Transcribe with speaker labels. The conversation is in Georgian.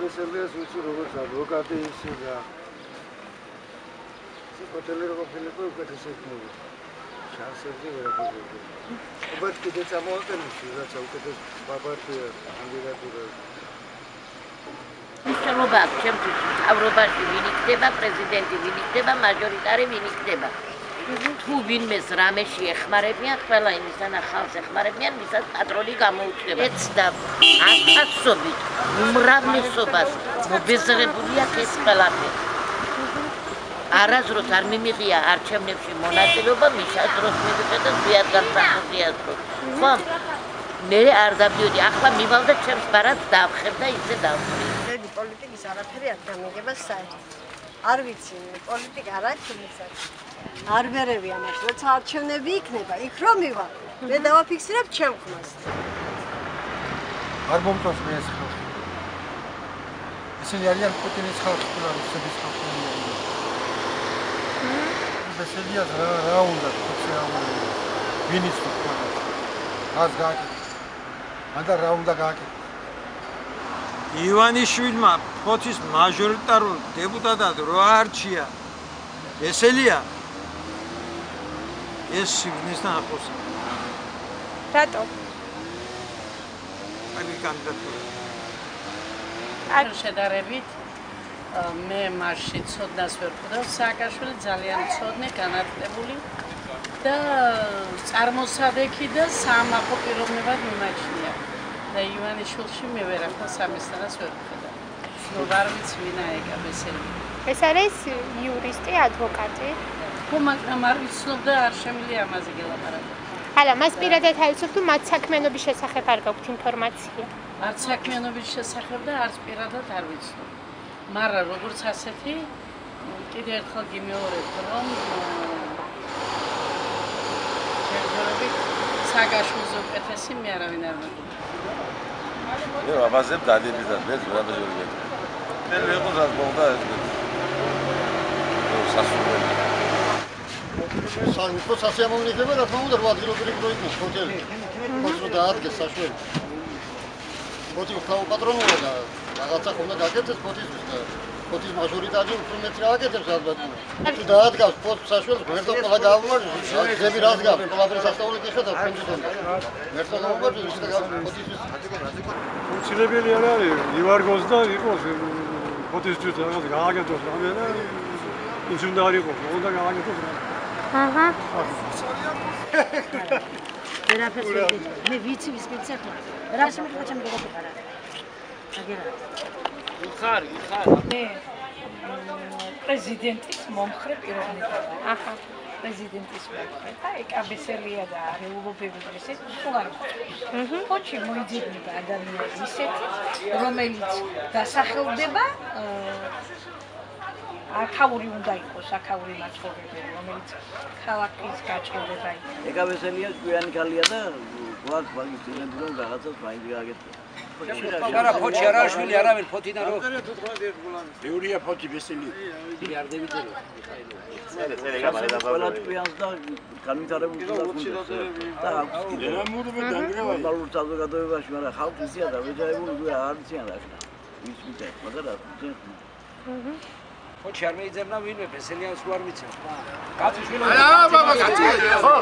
Speaker 1: ბესელიას ვიცი როგორც ადვოკატი ისე და სიკოტელი როგორ ფილიპე უკეთეს ექნება. შანსებზე ვერაფერი. უბათ კიდე წამოაყენეს რაცა უკეთეს პარტია კანდიდატურა.
Speaker 2: მშრომლობა ჩემთვის მთავრობაში ვინ იქნება, პრეზიდენტი ვინ იქნება, მაჟორიტარი ვინ იქნება. თუ ვინმეს რამეში ეხმარებიან, ყველა იმისანა ხალხს ეხმარებიან, ვისაც პატრონი გამოუჩნდება. ეცდა ათასობით უმრავლესობას მობეზრებული აქვს ეს ყველაფერი. არასდროს არ მიმიღია არჩევნებში მონაწილეობა, მისას დროს მივიღეთ ზვიადგან საფუძიას დროს. ხო? მე არ დავდიოდი, ახლა მივალდა ჩემს ბარათს დავხებ და ისე დავხრი.
Speaker 3: პოლიტიკის არაფერი არ გამიგება საერთოდ. არ ვიცი, პოლიტიკა რა თქმა არ ვერევი ამას, როცა არჩევნები იქნება, იქ რომ მივალ, მე დავაფიქსირებ ჩემ ხმას.
Speaker 1: არ მომწონს მე ეს ხალხი. ისინი არიან პუტინის ხალხი, რუსეთის ხალხი. ბესელიას რა უნდა ვინის თქვა. ას გააკეთე. ანდა რა უნდა გააკეთე.
Speaker 4: ივანიშვილმა ფოთის მაჟორიტარულ დეპუტატად რო არჩია ბესელია ეს სიგნისთან ახლოს.
Speaker 5: რატო?
Speaker 4: აი კანდიდატურა.
Speaker 6: არ შედარებით მე მასში ცოდნას ვერ ხვდავ, სააკაშვილი ძალიან ცოდნე, განათლებული და წარმოსადეგი და საამაყო პიროვნებად მიმაჩნია. და ივანიშვილში მე ვერაფერს ამისთანაც ვერ ვხედავ. ნუ არ ვიცი ვინა ეგა ბესელია.
Speaker 5: ეს არის იურისტი, ადვოკატი.
Speaker 6: ხო, მაგრამ არ ვიცნობ და არ შემიძლია ამაზე გელაპარაკო.
Speaker 5: არა, მას პირადად აიცნობ თუ მათ საქმიანობის შესახებ არ გაქვთ ინფორმაცია.
Speaker 6: არც საქმიანობის შესახებ და არც პირადად არ ვიცნობ. მაგრამ როგორც ასეთი კიდევ ერთხელ გიმეორებ, რომ ჯერჯერობით სააგაშვილზე უკეთესი მე არავინ არ მეგობრობს.
Speaker 7: მე ვაბაზებ დადებიდან მე ზურაბაჟური ვეკ. მე ვიყო და მოვდა ეს. სასურველი.
Speaker 1: სანკო სასიამოვნებაა რა თქმა უნდა ადგილობრივი პროექტი ჰოტელი. ხო დაადგეს საშველი. ფოთი ხაო პატრონია და რაღაცა ხომ და გაკეთეს ფოთისთვის და ფოთის მაჟორიტარი უფრო მეტი გააკეთებს ალბათ. თუ დაადგავს ფოთს საშველს მერტო ყველა გაავლაჟოს. ძები რას გავს? ყველაფერს ასწავლეთ ეხლა და ფონდიდან. მერტო გამოვაჭრე ის და ფოთისთვის. უცილებელი არ არის ივარგოს და იყოს ფოთისთვის რაღაც გააკეთოს რამე და ის უნდა არ იყოს, უნდა გააკეთოს რა.
Speaker 5: აჰა.
Speaker 2: ვერაფერს ვერ ვიცი. მე ვიცი ვის გიცი ახლა. რა შემიძლია ჩემი გოგოთარა. აგერა.
Speaker 6: ხარ. მე პრეზიდენტის მომხრე პიროვნება.
Speaker 5: აჰა.
Speaker 6: პრეზიდენტის მომხრე და ეკაბესელია და რეულობები ესეთ თუ არ ხო. ხოჩი მოიძებნება ადამიანი ისეთი, რომელიც დასახელდება აქაური უნდა იყოს, აქაური მაცხოვრებელი, რომელიც ქალაქის გაჭირდება.
Speaker 8: ეკაბესელია გვიანი ქალია და გვაქვს ბაგის ძილენდრო რაღაცას მაინც გააკეთე.
Speaker 9: არა ფოთი არაშვილი არავინ ფოთიდან რო
Speaker 1: ბევრია ფოთი ბესელი.
Speaker 9: მილიარდები წერო.
Speaker 8: ყველა ტვიანს და განვითარებული და აქვს კიდე
Speaker 1: რა მურმე დანგრევა.
Speaker 8: ნორმალურ საზოგადოებაში, მაგრამ ხალხი ისია და ვეჯაებული გვია არ იციან რა. ის მიტე, მაგრამ რა.
Speaker 9: ფოთი არ მეიძებნა ვინმე ბესელიას რო არ მიცემ.
Speaker 1: კაცი შვილო. აა ბაბა კაცი. ხო.